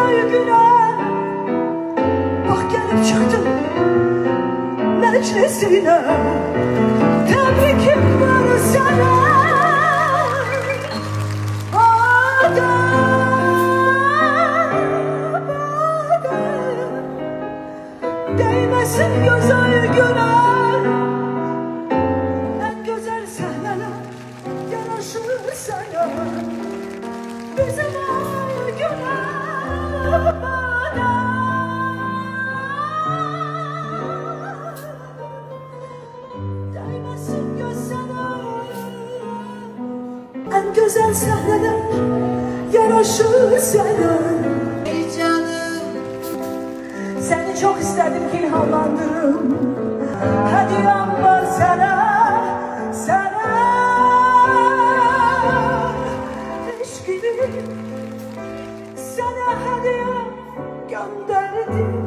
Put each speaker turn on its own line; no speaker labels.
güzel güne bak gelip çıktın meclisine. Tebrikim var sana değmesin güzel güne. En güzel sahneler yaraşır sana. Bizim o güne bana değmesin gözler. En güzel sahneler yaraşır sana.
Ey canım,
Seni çok istedim ki ilhamlandım. Hediyem var sana, sana. Eşkimi sana hediye gönderdim.